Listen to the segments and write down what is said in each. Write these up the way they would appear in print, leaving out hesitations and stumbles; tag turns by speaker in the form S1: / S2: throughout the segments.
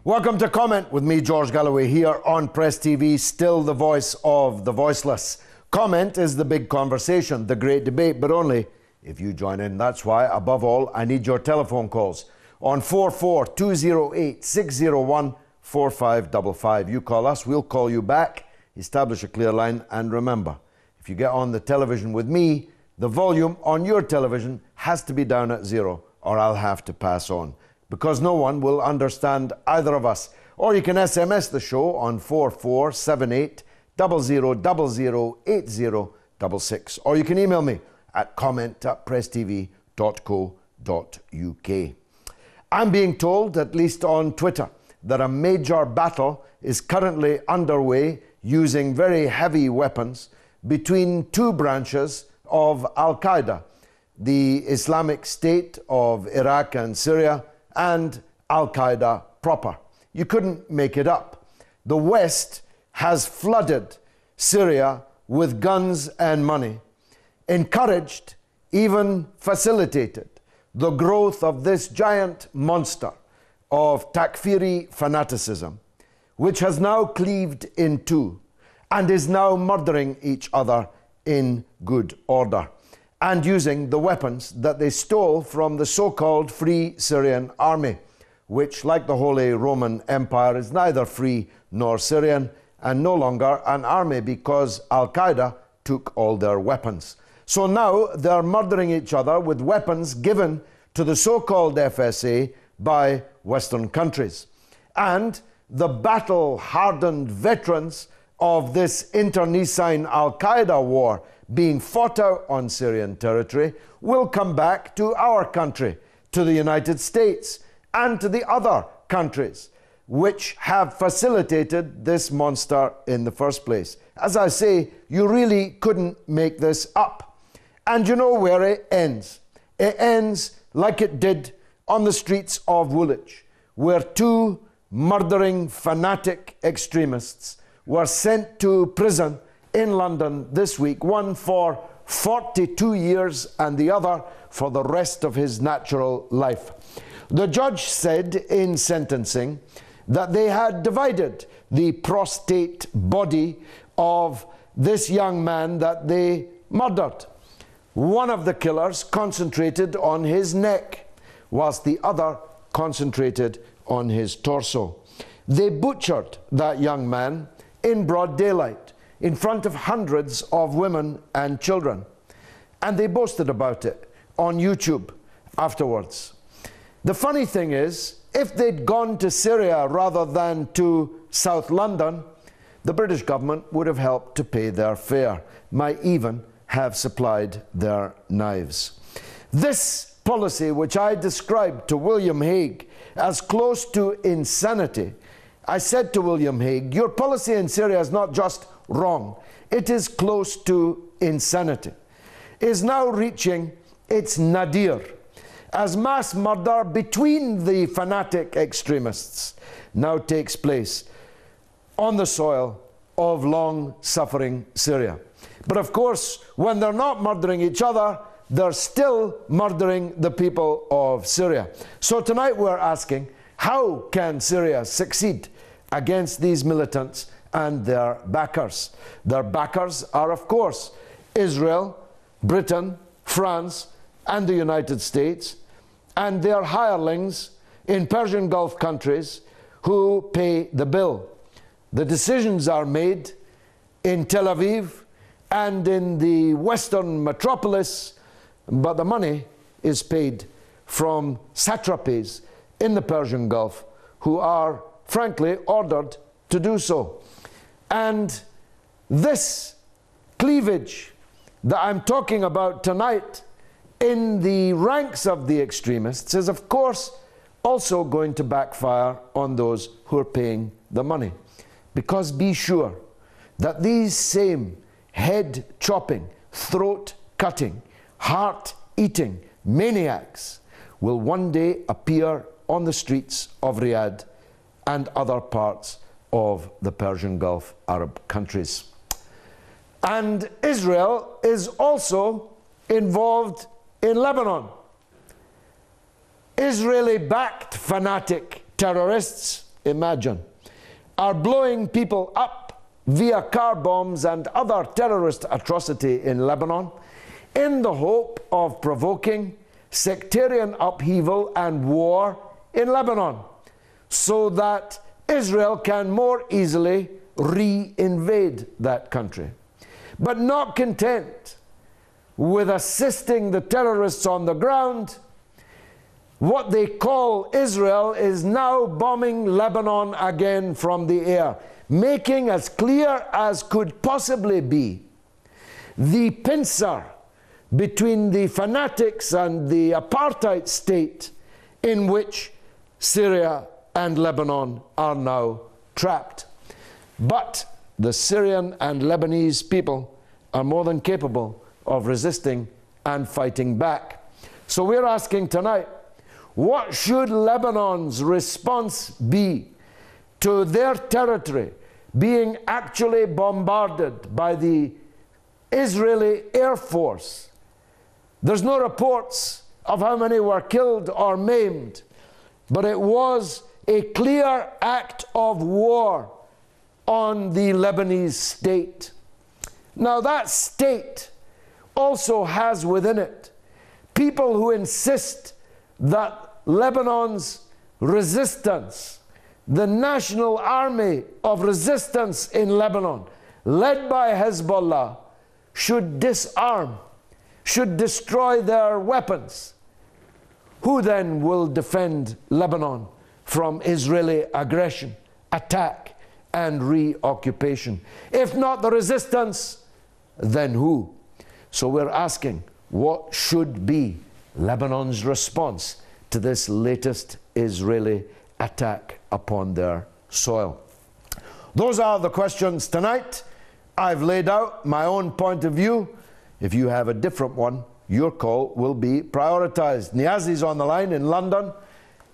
S1: Welcome to Comment with me, George Galloway, here on Press TV, still the voice of the voiceless. Comment is the big conversation, the great debate, but only if you join in. That's why, above all, I need your telephone calls on 44208-601-4555. You call us, we'll call you back, establish a clear line, and remember, if you get on the television with me, the volume on your television has to be down at 0, or I'll have to pass on, because no one will understand either of us. Or you can SMS the show on 4478 00008066. Or you can email me at comment@presstv.co.uk. I'm being told, at least on Twitter, that a major battle is currently underway using very heavy weapons between two branches of al-Qaeda, the Islamic State of Iraq and Syria, and al-Qaeda proper. You couldn't make it up. The West has flooded Syria with guns and money, encouraged, even facilitated the growth of this giant monster of Takfiri fanaticism, which has now cleaved in two and is now murdering each other in good order, and using the weapons that they stole from the so-called Free Syrian Army, which, like the Holy Roman Empire, is neither free nor Syrian, and no longer an army because al-Qaeda took all their weapons. So now they're murdering each other with weapons given to the so-called FSA by Western countries. And the battle-hardened veterans of this internecine al-Qaeda war being fought out on Syrian territory will come back to our country, to the United States, and to the other countries which have facilitated this monster in the first place. As I say, you really couldn't make this up. And you know where it ends? It ends like it did on the streets of Woolwich, where two murdering fanatic extremists were sent to prison in London this week, one for 42 years and the other for the rest of his natural life. The judge said in sentencing that they had divided the prostrate body of this young man that they murdered. One of the killers concentrated on his neck, whilst the other concentrated on his torso. They butchered that young man in broad daylight, in front of hundreds of women and children. And they boasted about it on YouTube afterwards. The funny thing is, if they'd gone to Syria rather than to South London, the British government would have helped to pay their fare, might even have supplied their knives. This policy, which I described to William Hague as close to insanity, I said to William Hague, your policy in Syria is not just wrong, it is close to insanity, is now reaching its nadir, as mass murder between the fanatic extremists now takes place on the soil of long-suffering Syria. But of course, when they're not murdering each other, they're still murdering the people of Syria. So tonight we're asking, how can Syria succeed against these militants and their backers? Their backers are, of course, Israel, Britain, France, and the United States, and their hirelings in Persian Gulf countries who pay the bill. The decisions are made in Tel Aviv and in the Western metropolis, but the money is paid from satrapies in the Persian Gulf who are, frankly, ordered to do so. And this cleavage that I'm talking about tonight in the ranks of the extremists is, of course, also going to backfire on those who are paying the money. Because be sure, that these same head-chopping, throat-cutting, heart-eating maniacs will one day appear on the streets of Riyadh and other parts of the Persian Gulf Arab countries. And Israel is also involved in Lebanon. Israeli-backed fanatic terrorists, imagine, are blowing people up via car bombs and other terrorist atrocity in Lebanon in the hope of provoking sectarian upheaval and war in Lebanon so that Israel can more easily re-invade that country. But not content with assisting the terrorists on the ground, what they call Israel is now bombing Lebanon again from the air, making as clear as could possibly be the pincer between the fanatics and the apartheid state in which Syria and Lebanon are now trapped. But the Syrian and Lebanese people are more than capable of resisting and fighting back. So we're asking tonight, what should Lebanon's response be to their territory being actually bombarded by the Israeli Air Force? There's no reports of how many were killed or maimed, but it was a clear act of war on the Lebanese state. Now that state also has within it people who insist that Lebanon's resistance, the National Army of Resistance in Lebanon, led by Hezbollah, should disarm, should destroy their weapons. Who then will defend Lebanon from Israeli aggression, attack, and reoccupation? If not the resistance, then who? So we're asking, what should be Lebanon's response to this latest Israeli attack upon their soil? Those are the questions tonight. I've laid out my own point of view. If you have a different one, your call will be prioritized. Niazi's on the line in London,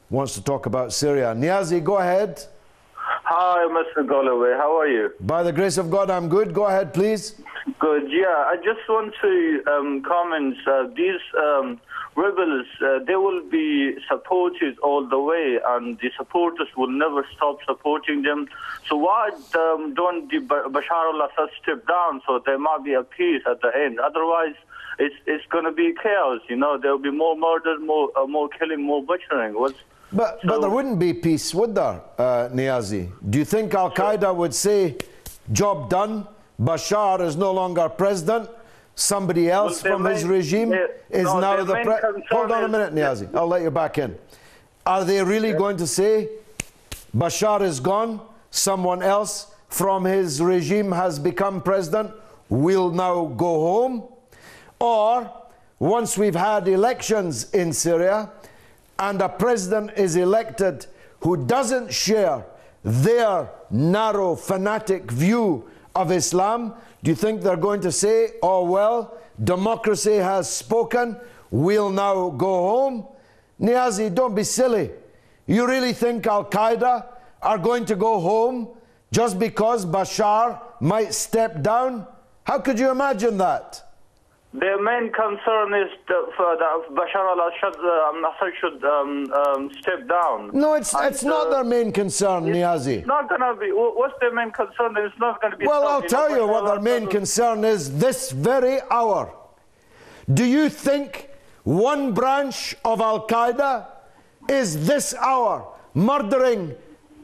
S1: wants to talk about Syria. Niazi, go ahead.
S2: Hi, Mr. Galloway. How are you?
S1: By the grace of God, I'm good. Go ahead, please.
S2: Good. Yeah, I just want to comment. These rebels, they will be supported all the way, and the supporters will never stop supporting them. So why don't the Bashar al-Assad step down so there might be a peace at the end? Otherwise, it's going to be chaos. You know, there will be more murder, more killing, more butchering.
S1: But there wouldn't be peace, would there, Niazi? Do you think al-Qaeda would say, job done, Bashar is no longer president, somebody else from his regime is now the president? Hold on a minute, Niazi, I'll let you back in. Are they really going to say, Bashar is gone, someone else from his regime has become president, we'll now go home? Or, once we've had elections in Syria, and a president is elected who doesn't share their narrow, fanatic view of Islam, do you think they're going to say, oh well, democracy has spoken, we'll now go home? Niazi, don't be silly. You really think al-Qaeda are going to go home just because Bashar might step down? How could you imagine that?
S2: Their main concern is that Bashar al-Assad should step down.
S1: No, it's not their main concern, Niazi.
S2: It's not going to be. What's their main concern? It's not going to be.
S1: Well, I'll tell you what their main concern is this very hour. Do you think one branch of al-Qaeda is this hour murdering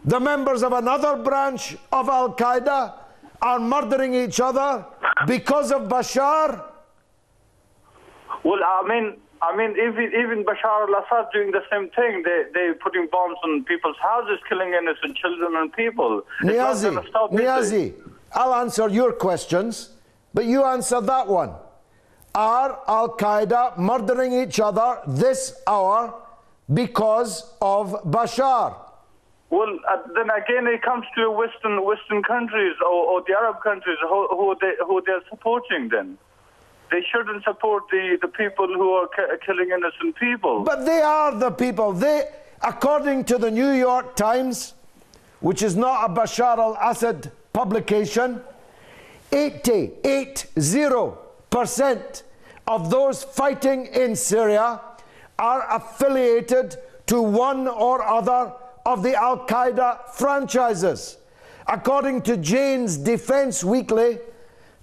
S1: the members of another branch of al-Qaeda, are murdering each other because of Bashar?
S2: Well, I mean, even Bashar al-Assad doing the same thing. They're putting bombs on people's houses, killing innocent children and people.
S1: Niazi, I'll answer your questions, but you answer that one. Are al-Qaeda murdering each other this hour because of Bashar?
S2: Well, then again, it comes to Western countries or the Arab countries who they're supporting. Then they shouldn't support the people who are killing innocent people.
S1: But they are the people. They, according to the New York Times, which is not a Bashar al-Assad publication, 80% of those fighting in Syria are affiliated to one or other of the al-Qaeda franchises. According to Jane's Defense Weekly,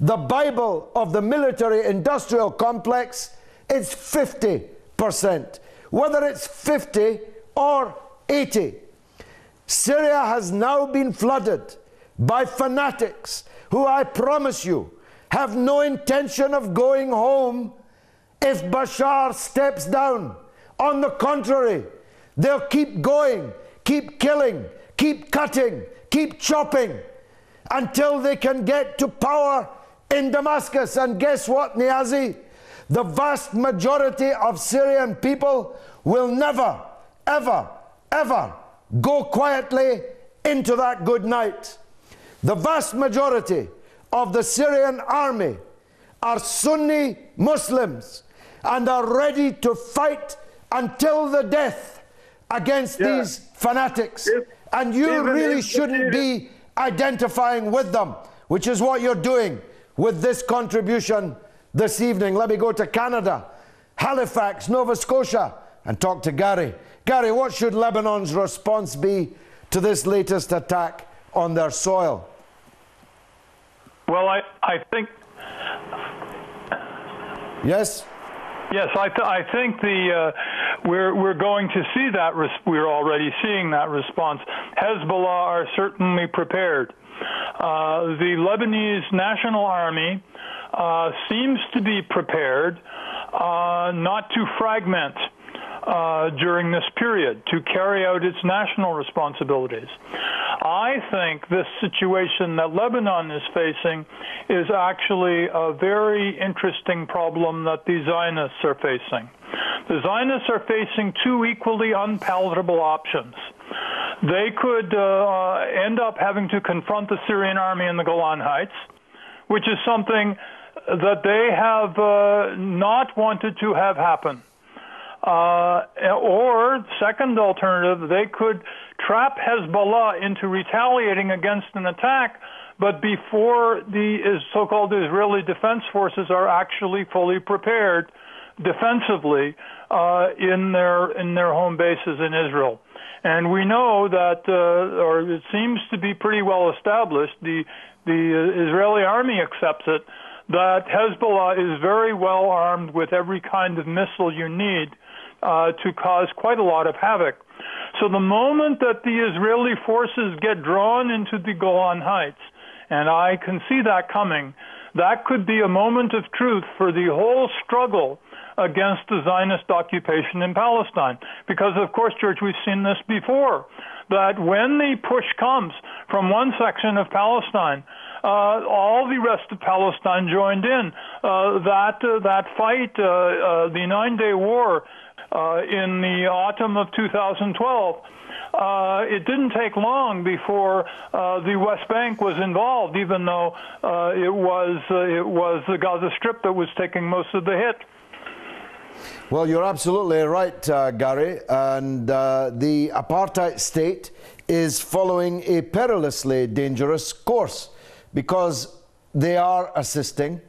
S1: the Bible of the military-industrial complex is 50%. Whether it's 50 or 80. Syria has now been flooded by fanatics who, I promise you, have no intention of going home if Bashar steps down. On the contrary, they'll keep going, keep killing, keep cutting, keep chopping until they can get to power in Damascus. And guess what, Niazi? The vast majority of Syrian people will never, ever, ever go quietly into that good night. The vast majority of the Syrian army are Sunni Muslims and are ready to fight until the death against these fanatics. And you really shouldn't be identifying with them, which is what you're doing with this contribution this evening. Let me go to Canada, Halifax, Nova Scotia, and talk to Gary. Gary, what should Lebanon's response be to this latest attack on their soil?
S3: Well, I think...
S1: Yes?
S3: Yes, I think we're going to see that. We're already seeing that response. Hezbollah are certainly prepared. The Lebanese National Army seems to be prepared not to fragment during this period, to carry out its national responsibilities. I think this situation that Lebanon is facing is actually a very interesting problem that the Zionists are facing. The Zionists are facing two equally unpalatable options. They could end up having to confront the Syrian army in the Golan Heights, which is something that they have not wanted to have happen. Or, second alternative, they could trap Hezbollah into retaliating against an attack, but before the so-called Israeli Defense Forces are actually fully prepared defensively in their home bases in Israel. And we know that, or it seems to be pretty well established, the Israeli army accepts it, that Hezbollah is very well armed with every kind of missile you need to cause quite a lot of havoc. So the moment that the Israeli forces get drawn into the Golan Heights, and I can see that coming, that could be a moment of truth for the whole struggle against the Zionist occupation in Palestine. Because, of course, George, we've seen this before, that when the push comes from one section of Palestine, all the rest of Palestine joined in. That fight, the 9-day war in the autumn of 2012, it didn't take long before the West Bank was involved, even though it was the Gaza Strip that was taking most of the hit.
S1: Well, you're absolutely right, Gary, and the apartheid state is following a perilously dangerous course because they are assisting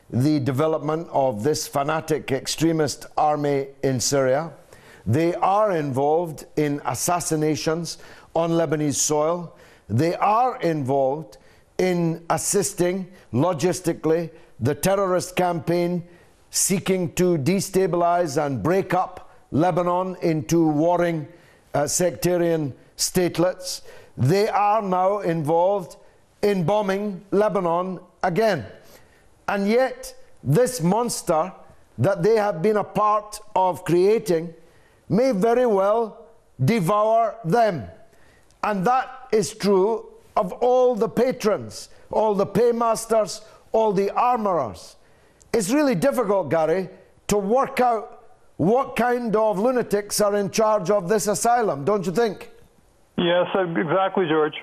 S1: the development of this fanatic extremist army in Syria. They are involved in assassinations on Lebanese soil. They are involved in assisting logistically the terrorist campaign seeking to destabilize and break up Lebanon into warring sectarian statelets. They are now involved in bombing Lebanon again. And yet, this monster that they have been a part of creating may very well devour them. And that is true of all the patrons, all the paymasters, all the armorers. It's really difficult, Gary, to work out what kind of lunatics are in charge of this asylum, don't you think?
S3: Yes, exactly, George.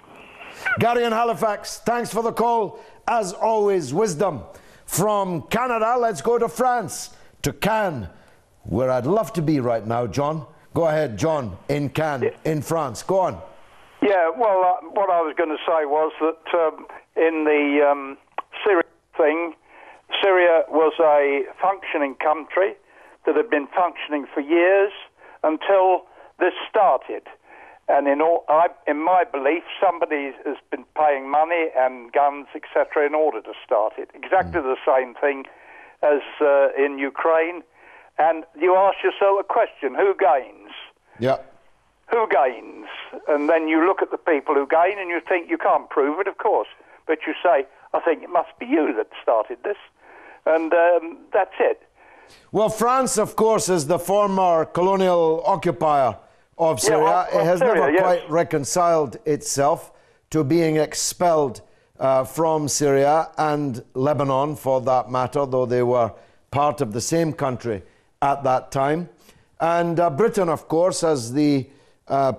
S1: Gary in Halifax, thanks for the call. As always, wisdom. From Canada, let's go to France, to Cannes, where I'd love to be right now, John. Go ahead, John, in Cannes, in France. Go on.
S4: Yeah, well, what I was going to say was that in the Syria thing, Syria was a functioning country that had been functioning for years until this started. And in my belief, somebody has been paying money and guns, etc., in order to start it. Exactly the same thing as in Ukraine. And you ask yourself a question, who gains?
S1: Yeah.
S4: Who gains? And then you look at the people who gain and you think, you can't prove it, of course. But you say, I think it must be you that started this. And that's it.
S1: Well, France, of course, is the former colonial occupier of Syria.
S4: Yeah,
S1: it has
S4: Syria,
S1: never quite reconciled itself to being expelled from Syria and Lebanon, for that matter, though they were part of the same country at that time. And Britain, of course, as the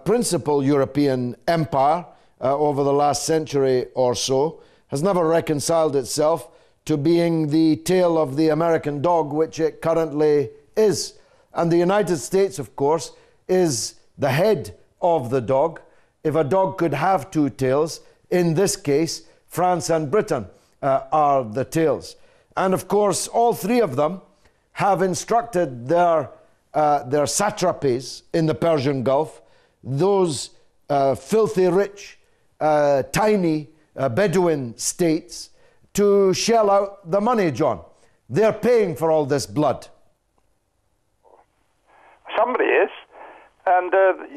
S1: principal European empire over the last century or so, has never reconciled itself to being the tail of the American dog, which it currently is. And the United States, of course, is the head of the dog. If a dog could have two tails, in this case, France and Britain are the tails. And of course, all three of them have instructed their satrapies in the Persian Gulf, those filthy rich, tiny Bedouin states, to shell out the money, John. They're paying for all this blood.
S4: Somebody is. And the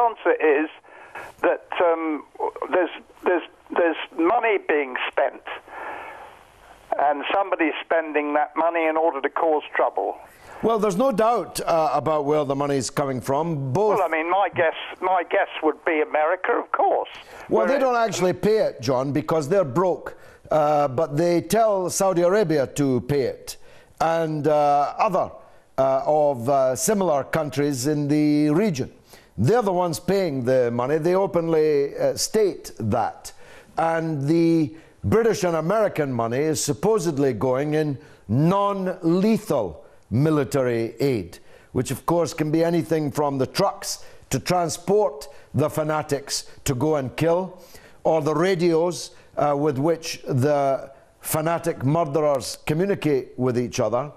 S4: answer is that there's money being spent, and somebody's spending that money in order to cause trouble.
S1: Well, there's no doubt about where the money's coming from. Both.
S4: Well, I mean, my guess would be America, of course.
S1: Well, they don't actually pay it, John, because they're broke. But they tell Saudi Arabia to pay it, and other of similar countries in the region. They're the ones paying the money. They openly state that. And the British and American money is supposedly going in non-lethal military aid, which of course can be anything from the trucks to transport the fanatics to go and kill, or the radios with which the fanatic murderers communicate with each other,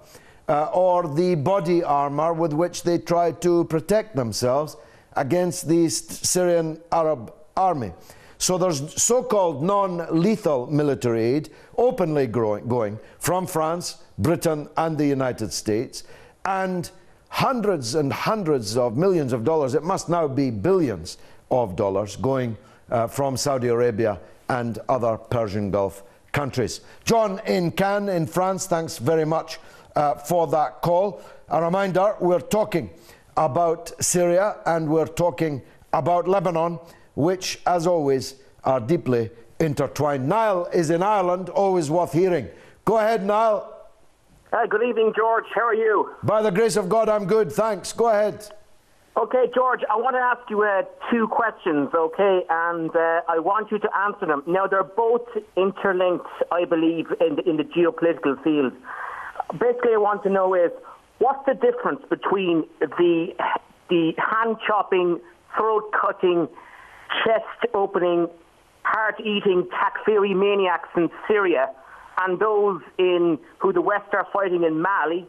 S1: or the body armor with which they try to protect themselves against the Syrian Arab army. So there's so-called non-lethal military aid openly going from France, Britain and the United States, and hundreds and hundreds of millions of dollars, it must now be billions of dollars, going from Saudi Arabia and other Persian Gulf countries. John in Cannes in France, thanks very much for that call. A reminder, we're talking about Syria and we're talking about Lebanon, which, as always, are deeply intertwined. Niall is in Ireland, always worth hearing. Go ahead, Niall.
S5: Good evening, George. How are you?
S1: By the grace of God, I'm good. Thanks. Go ahead.
S5: Okay, George, I want to ask you two questions, okay? And I want you to answer them. Now, they're both interlinked, I believe, in the geopolitical field. Basically, I want to know is, what's the difference between the hand-chopping, throat-cutting, chest-opening, heart-eating Takfiri maniacs in Syria and those who the West are fighting in Mali?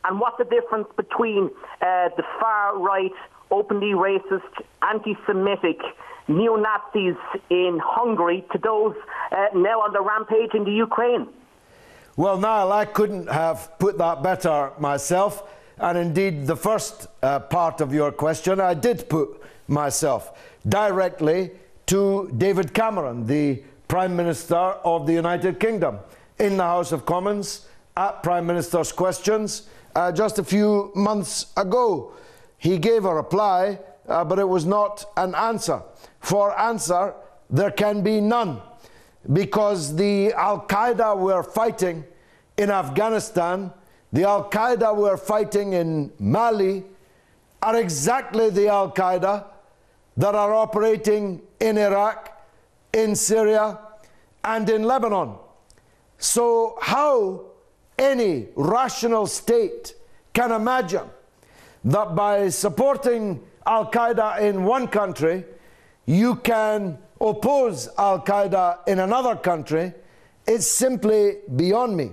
S5: And what's the difference between the far-right, openly racist, anti-Semitic neo-Nazis in Hungary to those now on the rampage in the Ukraine?
S1: Well, Niall, I couldn't have put that better myself. And indeed, the first part of your question, I did put myself directly to David Cameron, the Prime Minister of the United Kingdom, in the House of Commons at Prime Minister's Questions just a few months ago. He gave a reply, but it was not an answer. For answer, there can be none, because the al-Qaeda we're fighting in Afghanistan, the al-Qaeda we're fighting in Mali, are exactly the al-Qaeda that are operating in Iraq, in Syria, and in Lebanon. So how any rational state can imagine that by supporting al-Qaeda in one country, you can oppose al-Qaeda in another country, it's simply beyond me.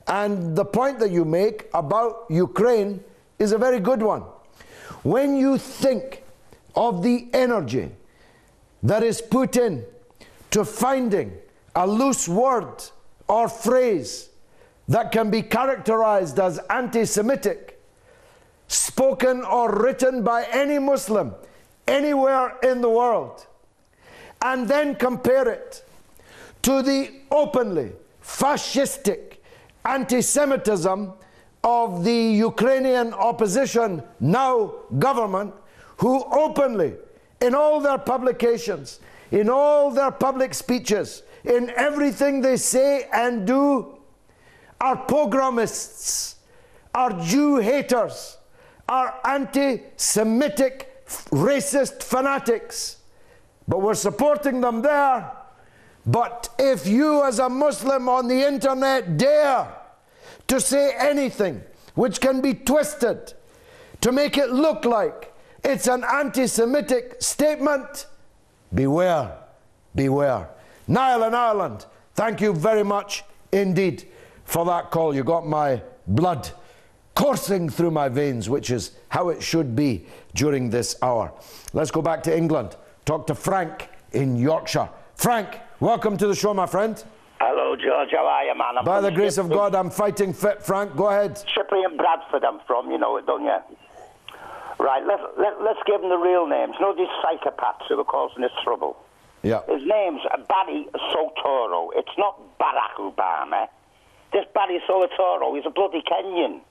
S1: And the point that you make about Ukraine is a very good one. When you think of the energy that is put in to finding a loose word or phrase that can be characterized as anti-Semitic, spoken or written by any Muslim anywhere in the world, and then compare it to the openly fascistic anti-Semitism of the Ukrainian opposition, now government, who openly, in all their publications, in all their public speeches, in everything they say and do, are pogromists, are Jew haters, are anti-Semitic racist fanatics. But we're supporting them there. But if you as a Muslim on the internet dare to say anything which can be twisted to make it look like it's an anti-Semitic statement, beware, beware. Niall in Ireland, thank you very much indeed for that call. You got my blood coursing through my veins, which is how it should be during this hour. Let's go back to England. Talk to Frank in Yorkshire. Frank, welcome to the show, my friend.
S6: Hello, George. How are you, man?
S1: By the grace of God, I'm fighting fit, Frank. Go ahead.
S6: Shipley and Bradford I'm from, you know it, don't you? Right, let's give them the real names. You know these psychopaths who are causing us trouble?
S1: Yeah.
S6: His name's Barry Soetoro. It's not Barack Obama. This Barry Soetoro, he's a bloody Kenyan.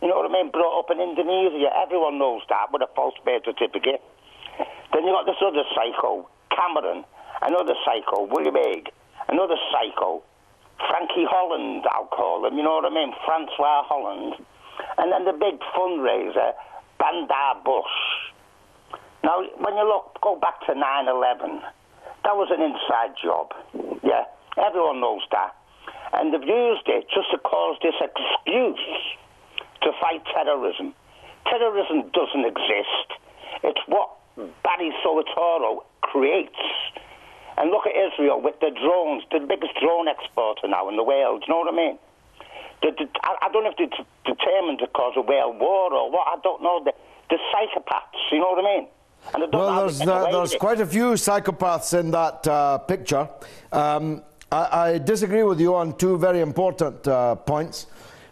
S6: You know what I mean? Brought up in Indonesia. Everyone knows that, with a false birth certificate. Then you got this other psycho, Cameron. Another psycho, William Hague. Another psycho, Frankie Holland, I'll call him. You know what I mean? Francois Holland. And then the big fundraiser, Bandar Bush. Now, when you go back to 9/11, that was an inside job. Yeah, everyone knows that. And they've used it just to cause this excuse to fight terrorism. Terrorism doesn't exist. It's what Barry Soetoro creates. And look at Israel with the drones, the biggest drone exporter now in the world. You know what I mean? I don't know if they're determined to cause a world war or what. I don't know. The psychopaths, you know what I mean? And
S1: well, there's quite a few psychopaths in that picture. I disagree with you on two very important points.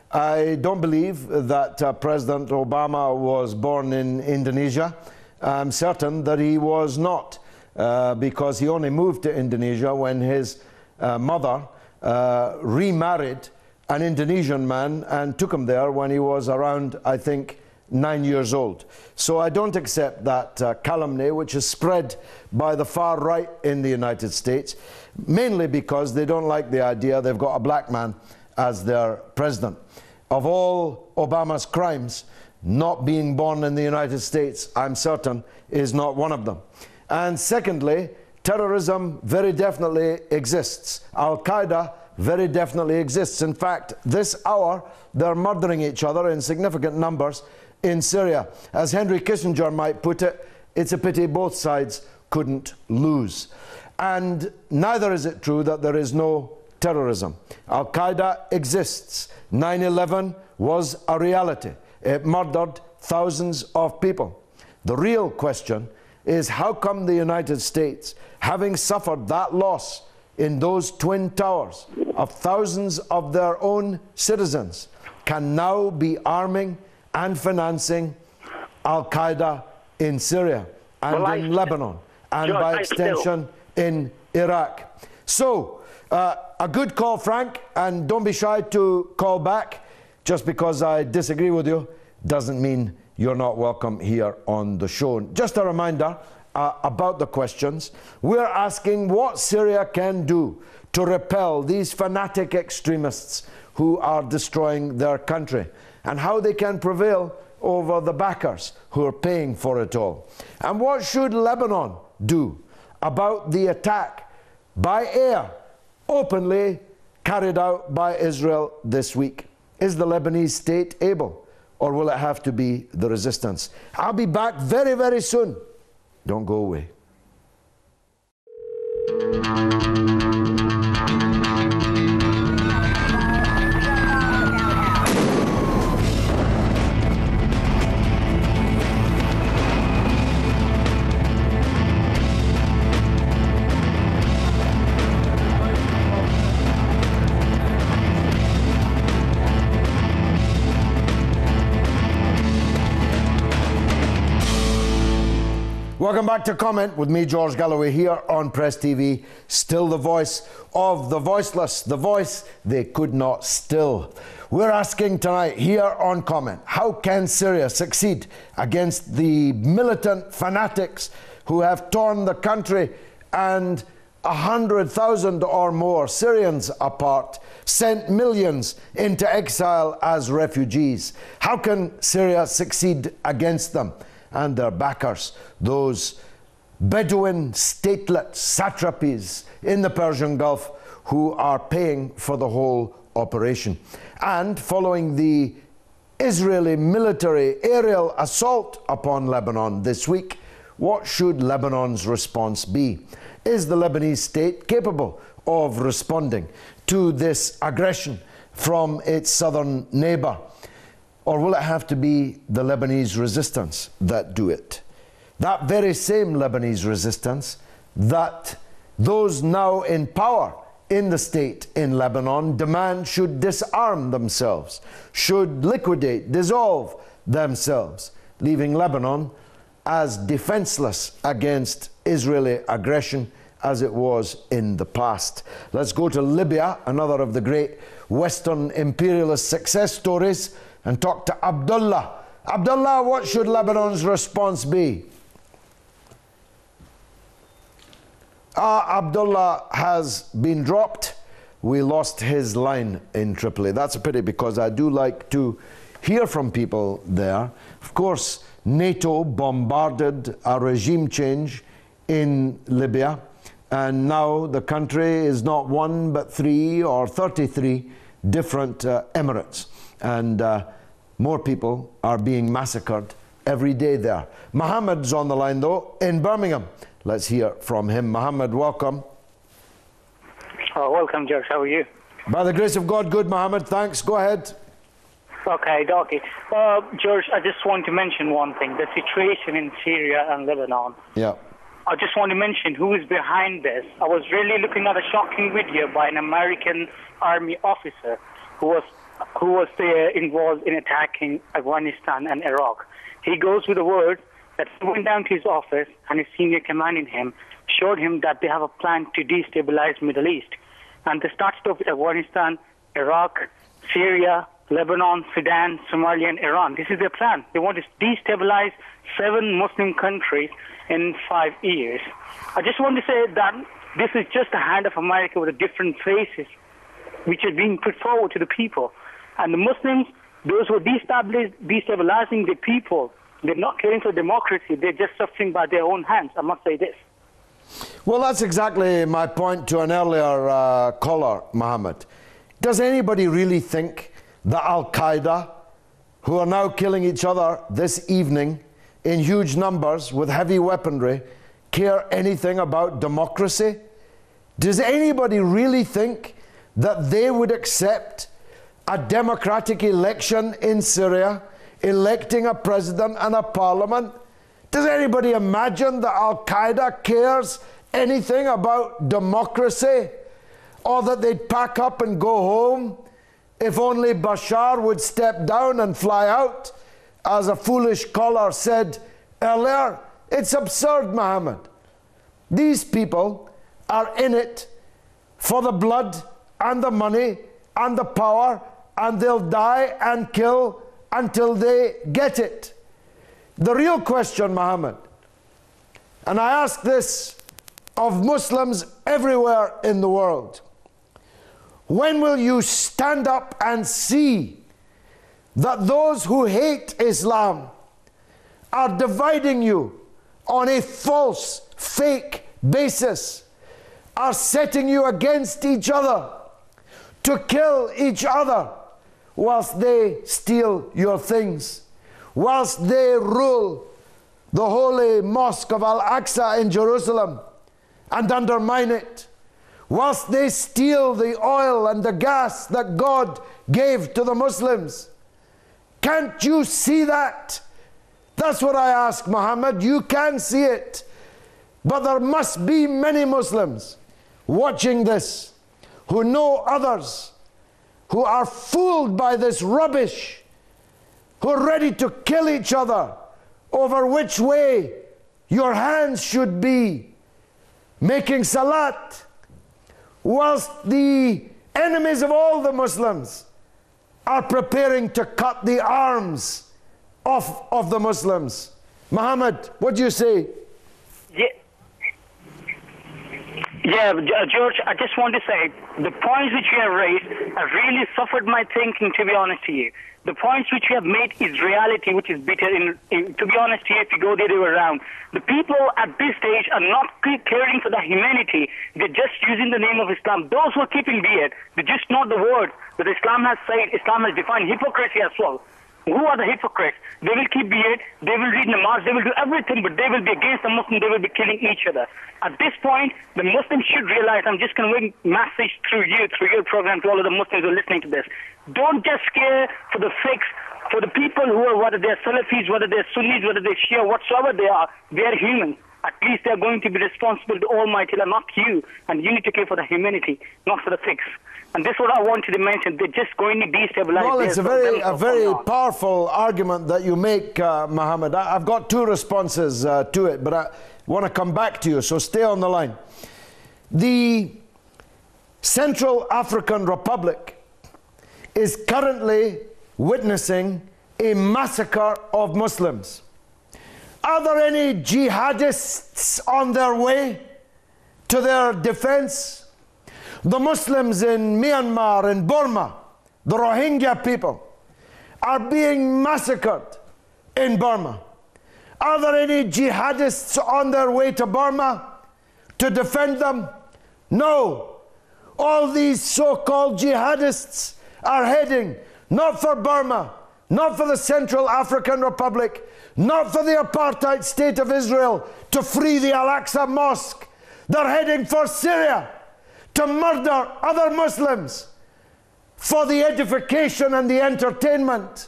S1: I don't believe that President Obama was born in Indonesia. I'm certain that he was not, because he only moved to Indonesia when his mother remarried an Indonesian man and took him there when he was around, I think, 9 years old. So I don't accept that calumny, which is spread by the far right in the United States, mainly because they don't like the idea they've got a black man as their president. Of all Obama's crimes, not being born in the United States, I'm certain, is not one of them. And secondly, terrorism very definitely exists. Al-Qaeda very definitely exists. In fact, this hour, they're murdering each other in significant numbers in Syria. As Henry Kissinger might put it, it's a pity both sides couldn't lose. And neither is it true that there is no terrorism. Al-Qaeda exists. 9/11 was a reality. It murdered thousands of people. The real question is, how come the United States, having suffered that loss in those twin towers of thousands of their own citizens, can now be arming and financing al-Qaeda in Syria and in Lebanon and by extension in Iraq? So, a good call, Frank, and don't be shy to call back. Just because I disagree with you doesn't mean you're not welcome here on the show. Just a reminder about the questions. We're asking what Syria can do to repel these fanatic extremists who are destroying their country, and how they can prevail over the backers who are paying for it all? And what should Lebanon do about the attack by air openly carried out by Israel this week? Is the Lebanese state able, or will it have to be the resistance? I'll be back very, very soon. Don't go away. Welcome back to Comment with me, George Galloway, here on Press TV. Still the voice of the voiceless, the voice they could not still. We're asking tonight here on Comment, how can Syria succeed against the militant fanatics who have torn the country and 100,000 or more Syrians apart, sent millions into exile as refugees? How can Syria succeed against them and their backers, those Bedouin statelets, satrapies in the Persian Gulf who are paying for the whole operation? And following the Israeli military aerial assault upon Lebanon this week, what should Lebanon's response be? Is the Lebanese state capable of responding to this aggression from its southern neighbour? Or will it have to be the Lebanese resistance that do it? That very same Lebanese resistance that those now in power in the state in Lebanon demand should disarm themselves, should liquidate, dissolve themselves, leaving Lebanon as defenseless against Israeli aggression as it was in the past. Let's go to Libya, another of the great Western imperialist success stories, and talk to Abdullah. Abdullah, what should Lebanon's response be? Abdullah has been dropped. We lost his line in Tripoli. That's a pity, because I do like to hear from people there. Of course, NATO bombarded a regime change in Libya, and now the country is not one but 3 or 33 different emirates, and more people are being massacred every day there. Mohammed's on the line though in Birmingham. Let's hear from him. Mohammed, welcome.
S7: Welcome, George. How are you?
S1: By the grace of God, good, Mohammed. Thanks. Go ahead.
S7: Okay. George, I just want to mention one thing, the situation in Syria and Lebanon.
S1: Yeah.
S7: I just want to mention who is behind this. I was really looking at a shocking video by an American army officer who was there involved in attacking Afghanistan and Iraq. He goes with the word that he went down to his office and his senior commanding him showed him that they have a plan to destabilize Middle East. And they started off with Afghanistan, Iraq, Syria, Lebanon, Sudan, Somalia, and Iran. This is their plan. They want to destabilize 7 Muslim countries in 5 years. I just want to say that this is just a hand of America with different faces, which are being put forward to the people. And the Muslims, those who are destabilizing the people, they're not caring for democracy. They're just suffering by their own hands. I must say this.
S1: Well, that's exactly my point to an earlier caller, Mohammed. Does anybody really think that al-Qaeda, who are now killing each other this evening in huge numbers with heavy weaponry, care anything about democracy? Does anybody really think that they would accept a democratic election in Syria, electing a president and a parliament? Does anybody imagine that al-Qaeda cares anything about democracy, or that they'd pack up and go home if only Bashar would step down and fly out, as a foolish caller said earlier? It's absurd, Mohammed. These people are in it for the blood and the money and the power, and they'll die and kill until they get it. The real question, Mohammed, and I ask this of Muslims everywhere in the world, when will you stand up and see that those who hate Islam are dividing you on a false, fake basis, are setting you against each other to kill each other whilst they steal your things, whilst they rule the holy mosque of Al-Aqsa in Jerusalem and undermine it, whilst they steal the oil and the gas that God gave to the Muslims. Can't you see that? That's what I ask, Muhammad. You can see it. But there must be many Muslims watching this who know others, who are fooled by this rubbish, who are ready to kill each other over which way your hands should be, making salat, whilst the enemies of all the Muslims are preparing to cut the arms off of the Muslims. Muhammad, what do you say?
S7: Yeah, George, I just want to say, the points which you have raised have really suffered my thinking, to be honest to you. The points which you have made is reality, which is bitter. To be honest to you, if you go the other way around, the people at this stage are not caring for the humanity. They're just using the name of Islam. Those who are keeping beard, they just know the word that Islam has said. Islam has defined hypocrisy as well. Who are the hypocrites? They will keep beard, they will read namaz, they will do everything, but they will be against the Muslims, they will be killing each other. At this point, the Muslims should realize, I'm just conveying a message through your program to all of the Muslims who are listening to this. Don't just scare for the fakes, for the people who are, whether they're Salafis, whether they're Sunnis, whether they're Shia, whatsoever they are humans. At least they're going to be responsible to Almighty Allah, not you. And you need to care for the humanity, not for the fakes. And this is what I wanted to mention. They're just going to destabilize.
S1: Well, it's a very powerful argument that you make, Muhammad. I've got two responses to it, but I want to come back to you, so stay on the line. The Central African Republic is currently witnessing a massacre of Muslims. Are there any jihadists on their way to their defense? The Muslims in Myanmar and Burma, the Rohingya people, are being massacred in Burma. Are there any jihadists on their way to Burma to defend them? No. All these so-called jihadists are heading not for Burma, not for the Central African Republic, not for the apartheid state of Israel to free the Al-Aqsa Mosque. They're heading for Syria to murder other Muslims for the edification and the entertainment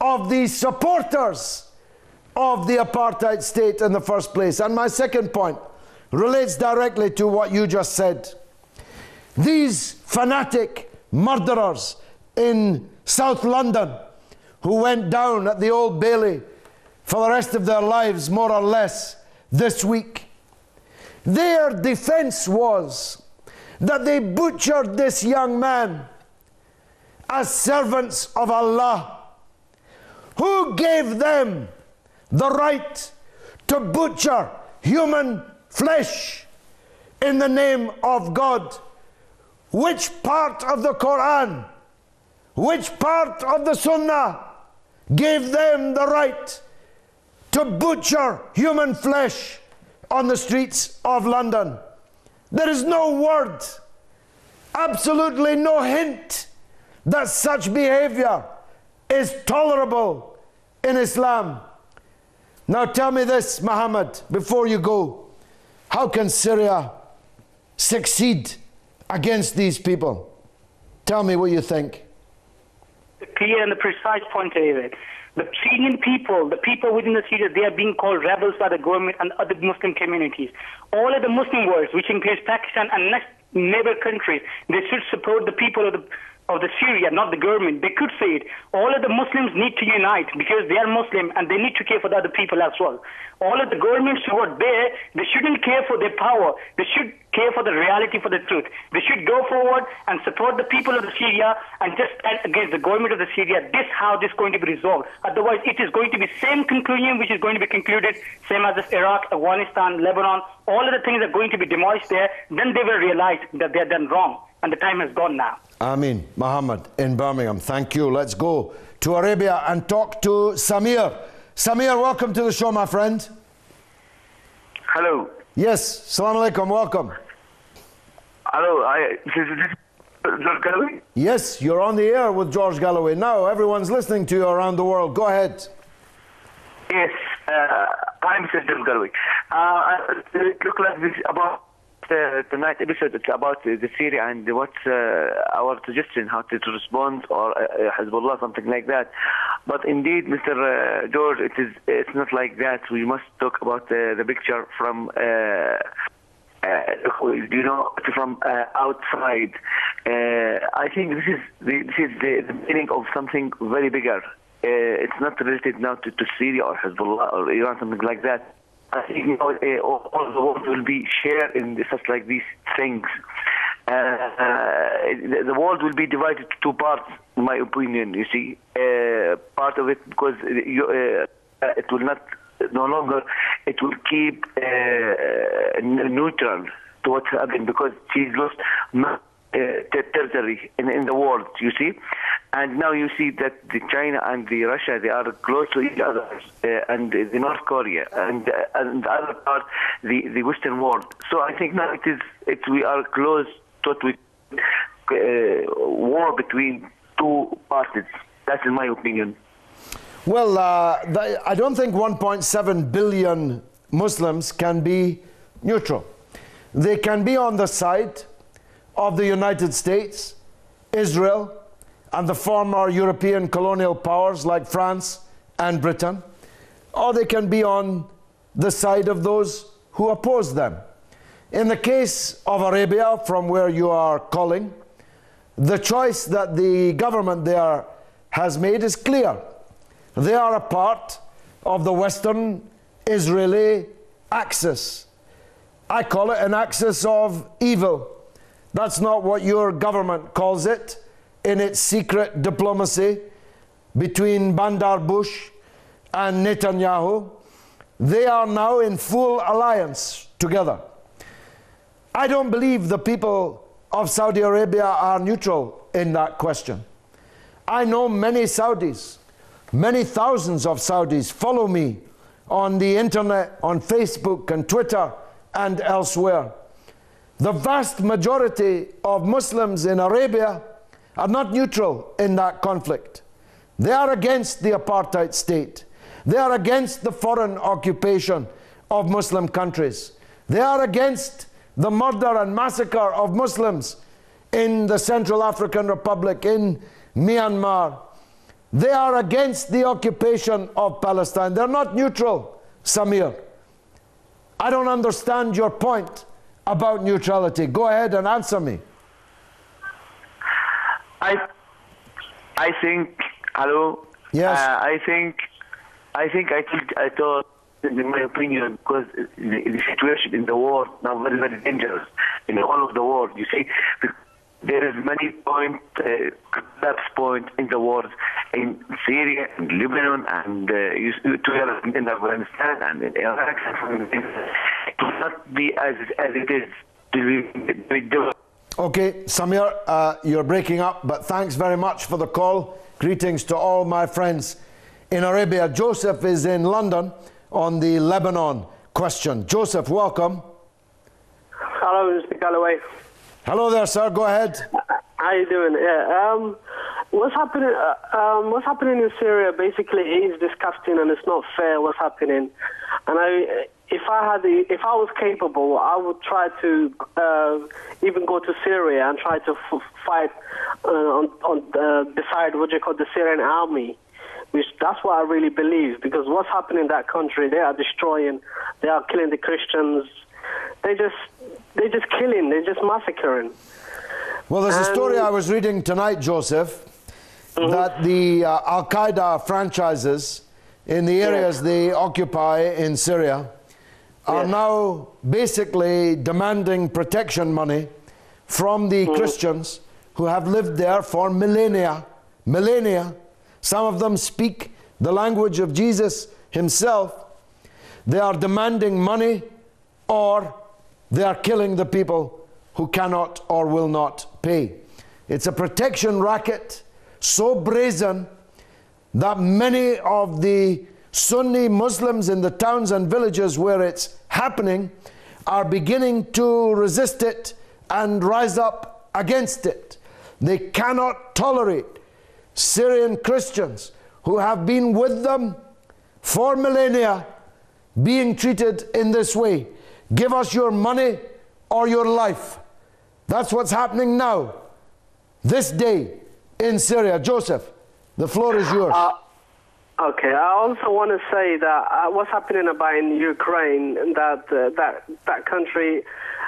S1: of the supporters of the apartheid state in the first place. And my second point relates directly to what you just said. These fanatic murderers in South London who went down at the Old Bailey for the rest of their lives, more or less, this week, their defense was that they butchered this young man as servants of Allah. Who gave them the right to butcher human flesh in the name of God? Which part of the Quran, which part of the Sunnah gave them the right to butcher human flesh on the streets of London? There is no word, absolutely no hint that such behavior is tolerable in Islam. Now tell me this, Muhammad, before you go. How can Syria succeed against these people? Tell me what you think.
S7: The clear and the precise point, David. The Syrian people, the people within the Syria, they are being called rebels by the government and other Muslim communities. All of the Muslim world, which includes Pakistan and next neighbor countries, they should support the people of the Syria, not the government. They could say it. All of the Muslims need to unite because they are Muslim and they need to care for the other people as well. All of the governments who are there, they shouldn't care for their power. They should care for the reality, for the truth. They should go forward and support the people of the Syria and just stand against the government of the Syria. This is how this is going to be resolved. Otherwise, it is going to be same conclusion which is going to be concluded, same as Iraq, Afghanistan, Lebanon. All of the things are going to be demolished there. Then they will realize that they are done wrong. and the time has gone now.
S1: Amin. Muhammad in Birmingham, thank you. Let's go to Arabia and talk to Samir. Samir, welcome to the show, my friend.
S8: Hello.
S1: Yes, Assalamu alaikum, welcome.
S8: Hello, this is George Galloway?
S1: Yes, you're on the air with George Galloway now. Everyone's listening to you around the world. Go ahead.
S8: Yes, I'm Mr. George Galloway. It looks like this about tonight's episode. It's about the Syria and what's our suggestion, how to respond, or Hezbollah, something like that. But indeed, Mr. George, it's not like that. We must talk about the picture from from outside. I think this is the beginning of something very bigger. It's not related now to Syria or Hezbollah or Iran, something like that. I think all the world will be shared in such like these things. The world will be divided to two parts, in my opinion. You see, part of it because it will not. No longer, it will keep neutral to what's happening because she's lost territory in the world, you see. And now you see that the China and the Russia, they are close to each other, and the North Korea, and the other part, the Western world. So I think now we are close to war between two parties. That's in my opinion.
S1: Well, I don't think 1.7 billion Muslims can be neutral. They can be on the side of the United States, Israel, and the former European colonial powers like France and Britain, or they can be on the side of those who oppose them. In the case of Arabia, from where you are calling, the choice that the government there has made is clear. They are a part of the Western Israeli axis. I call it an axis of evil. That's not what your government calls it in its secret diplomacy between Bandar Bush and Netanyahu. They are now in full alliance together. I don't believe the people of Saudi Arabia are neutral in that question. I know many Saudis. Many thousands of Saudis follow me on the internet, on Facebook and Twitter and elsewhere. The vast majority of Muslims in Arabia are not neutral in that conflict. They are against the apartheid state. They are against the foreign occupation of Muslim countries. They are against the murder and massacre of Muslims in the Central African Republic, in Myanmar. They are against the occupation of Palestine. They're not neutral, Samir. I don't understand your point about neutrality. Go ahead and answer me.
S8: I think, hello?
S1: Yes.
S8: I thought, in my opinion, because the situation in the world now very, very dangerous in all of the world. You see, there is many collapse point in the world, in Syria, in Lebanon, and in Afghanistan, and in Iraq. It will not be as it is.
S1: Okay, Samir, you're breaking up, but thanks very much for the call. Greetings to all my friends in Arabia. Joseph is in London on the Lebanon question. Joseph, welcome.
S9: Hello, Mr. Galloway.
S1: Hello there, sir. Go ahead.
S9: How you doing? Yeah. What's happening? What's happening in Syria basically is disgusting, and it's not fair. What's happening? And if I was capable, I would try to even go to Syria and try to fight beside what you call the Syrian Army. That's what I really believe, because what's happening in that country, they are destroying, they are killing the Christians. They're just killing, they're just massacring.
S1: Well, there's a story I was reading tonight, Joseph, that the al-Qaeda franchises in the areas they occupy in Syria are now basically demanding protection money from the Christians who have lived there for millennia. Some of them speak the language of Jesus himself. They are demanding money, or they are killing the people who cannot or will not pay. It's a protection racket so brazen that many of the Sunni Muslims in the towns and villages where it's happening are beginning to resist it and rise up against it. They cannot tolerate Syrian Christians who have been with them for millennia being treated in this way. Give us your money or your life. That's what's happening now, this day in Syria. Joseph, the floor is yours.
S9: Okay, I also want to say that what's happening about in Ukraine, that country,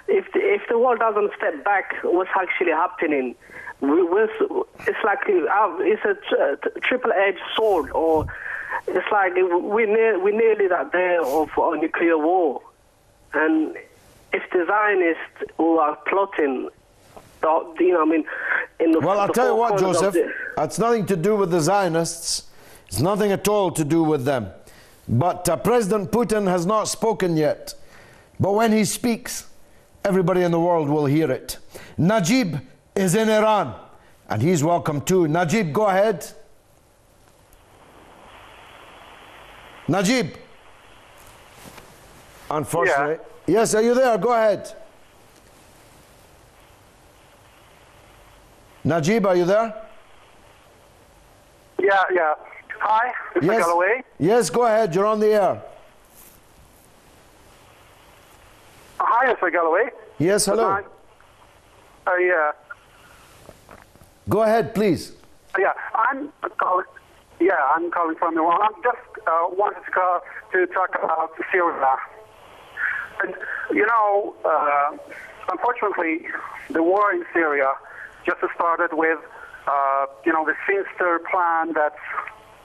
S9: if the world doesn't step back, what's actually happening? It's like it's a triple-edged sword, or it's like we're nearly that day of a nuclear war. And if the Zionists who are plotting,
S1: well, I'll tell you what, Joseph, it's nothing to do with the Zionists. It's nothing at all to do with them. But President Putin has not spoken yet. But when he speaks, everybody in the world will hear it. Najib is in Iran, and he's welcome too. Najib, go ahead. Najib. Unfortunately. Yeah. Yes, are you there? Go ahead. Najib, are you there?
S10: Yeah. Hi, Mr. Galloway.
S1: Yes, go ahead. You're on the air.
S10: Hi, Mr. Galloway.
S1: Yes, hello.
S10: Yeah.
S1: Go ahead, please.
S10: Yeah, I'm calling from Iran. I just wanted to talk about Syria. And, unfortunately, the war in Syria just started with, the sinister plan that,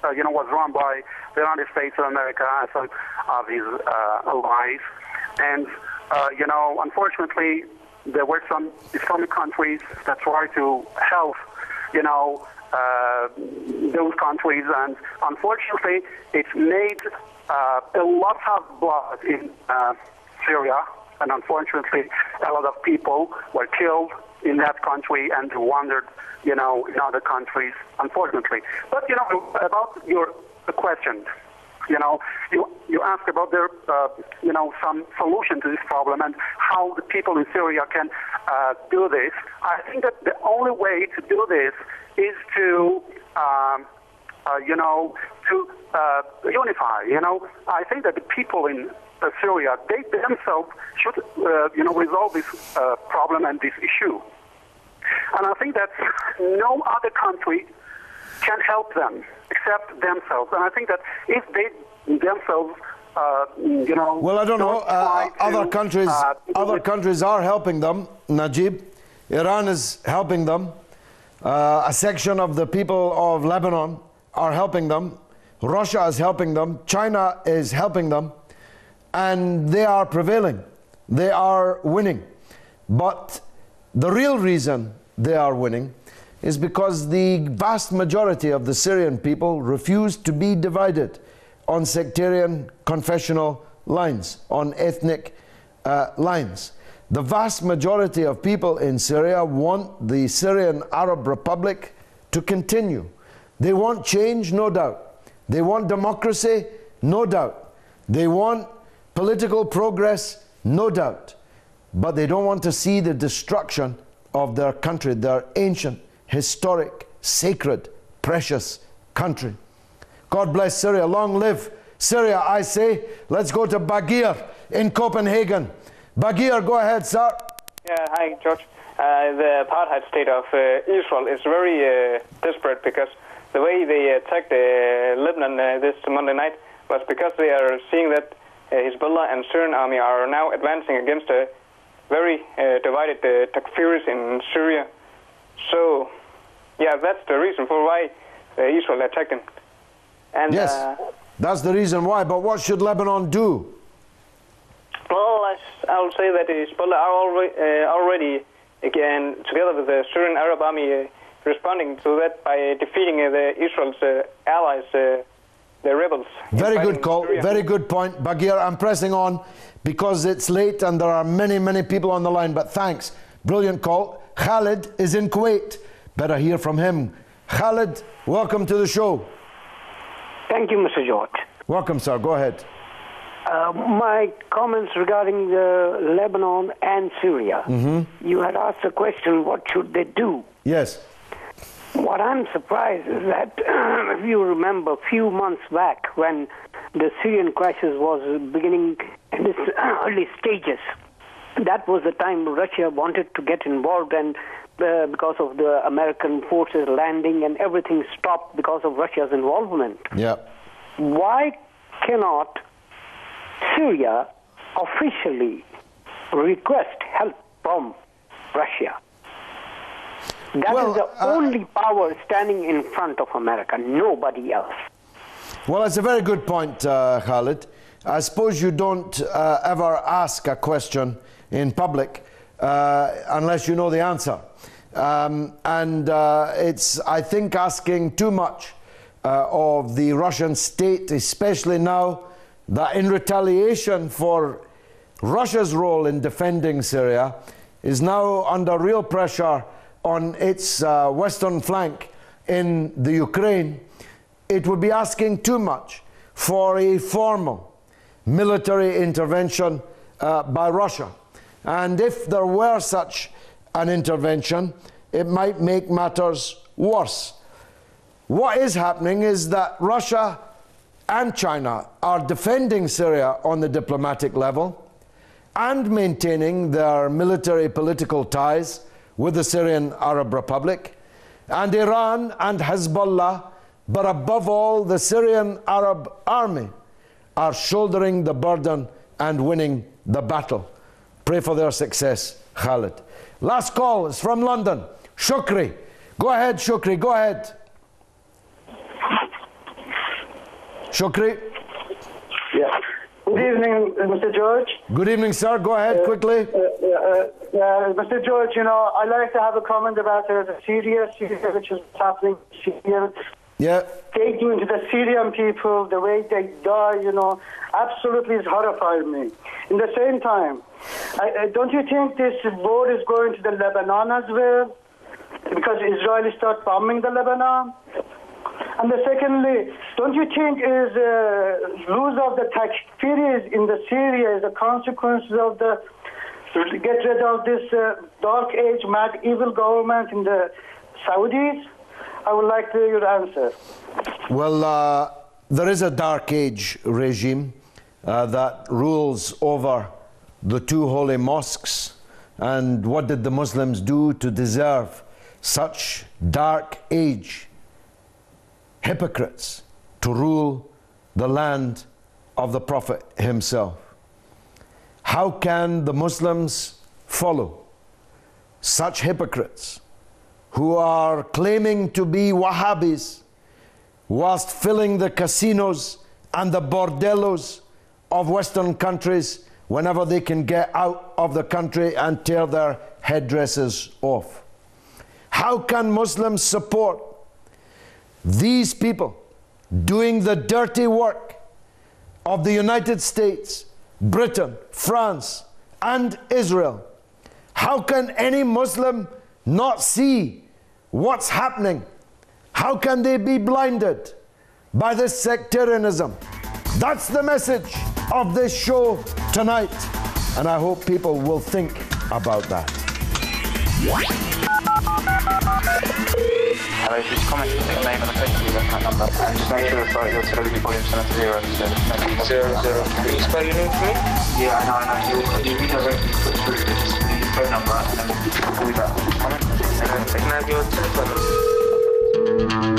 S10: was run by the United States of America and some of his allies. And, unfortunately, there were some Islamic countries that tried to help, those countries. And unfortunately, it made a lot of blood in Syria. And unfortunately, a lot of people were killed in that country and wandered, in other countries, unfortunately. But, about your question, you ask about there, some solution to this problem and how the people in Syria can do this. I think that the only way to do this is to, unify. I think that the people in Syria, they themselves should, resolve this problem and this issue. And I think that no other country can help them except themselves. And I think that if they themselves,
S1: well, I don't know. Other countries are helping them. Najib, Iran is helping them. A section of the people of Lebanon are helping them. Russia is helping them. China is helping them. And they are prevailing. They are winning. But the real reason they are winning is because the vast majority of the Syrian people refuse to be divided on sectarian confessional lines, on ethnic lines. The vast majority of people in Syria want the Syrian Arab Republic to continue. They want change, no doubt. They want democracy, no doubt. They want political progress, no doubt. But they don't want to see the destruction of their country, their ancient, historic, sacred, precious country. God bless Syria. Long live Syria, I say. Let's go to Bagir in Copenhagen. Bagir, go ahead, sir.
S11: Yeah, hi, George. The apartheid state of Israel is very desperate because the way they attacked Lebanon this Monday night was because they are seeing that Hezbollah and Syrian army are now advancing against a very divided Takfiris in Syria. So, yeah, that's the reason for why Israel attacked them. And,
S1: yes, that's the reason why. But what should Lebanon do?
S11: Well, I'll say that Hezbollah are already, again, together with the Syrian Arab Army, responding to that by defeating Israel's allies, the rebels.
S1: Very good call. Syria. Very good point. Bagir, I'm pressing on because it's late and there are many, many people on the line. But thanks. Brilliant call. Khalid is in Kuwait. Better hear from him. Khalid, welcome to the show.
S12: Thank you, Mr. George.
S1: Welcome, sir. Go ahead.
S12: My comments regarding Lebanon and Syria. You had asked the question, what should they do?
S1: Yes.
S12: What I'm surprised is that, if you remember, a few months back when the Syrian crisis was beginning in its early stages, that was the time Russia wanted to get involved, and because of the American forces landing and everything stopped because of Russia's involvement.
S1: Yeah.
S12: Why cannot Syria officially request help from Russia? That is the only power standing in front of America, nobody else.
S1: Well, it's a very good point, Khalid. I suppose you don't ever ask a question in public unless you know the answer. It's, I think, asking too much of the Russian state, especially now that in retaliation for Russia's role in defending Syria is now under real pressure on its western flank in the Ukraine. It would be asking too much for a formal military intervention by Russia. And if there were such an intervention, it might make matters worse. What is happening is that Russia and China are defending Syria on the diplomatic level and maintaining their military political ties with the Syrian Arab Republic, and Iran and Hezbollah, but above all the Syrian Arab Army, are shouldering the burden and winning the battle. Pray for their success, Khalid. Last call is from London. Shukri. Go ahead, Shukri, go ahead. Shukri.
S13: Yeah. Good evening, Mr. George.
S1: Good evening, sir. Go ahead, quickly.
S13: Mr. George, you know, I'd like to have a comment about Syria, which is happening in Syria.
S1: Yeah.
S13: Taking into the Syrian people, the way they die, you know, absolutely is horrifying me. In the same time, don't you think this war is going to the Lebanon as well? Because Israel start bombing the Lebanon? And secondly, don't you think is lose of the Takfiri in the Syria is a consequence of the get rid of this dark age, mad, evil government in the Saudis? I would like to hear your answer.
S1: Well, there is a dark age regime that rules over the two holy mosques. And what did the Muslims do to deserve such dark age? Hypocrites to rule the land of the Prophet himself. How can the Muslims follow such hypocrites who are claiming to be Wahhabis whilst filling the casinos and the bordellos of Western countries whenever they can get out of the country and tear their headdresses off? How can Muslims support these people doing the dirty work of the United States, Britain, France, and Israel? How can any Muslim not see what's happening? How can they be blinded by this sectarianism? That's the message of this show tonight, and I hope people will think about that.
S14: Hello, just comment your name and the place you left that number. And just make sure that your television volume is set to 0. So 0. Can you spell your name for me? Yeah, I know. You redirect me to put through the phone number and then we'll call you back. Comment. And then can I have your telephone number?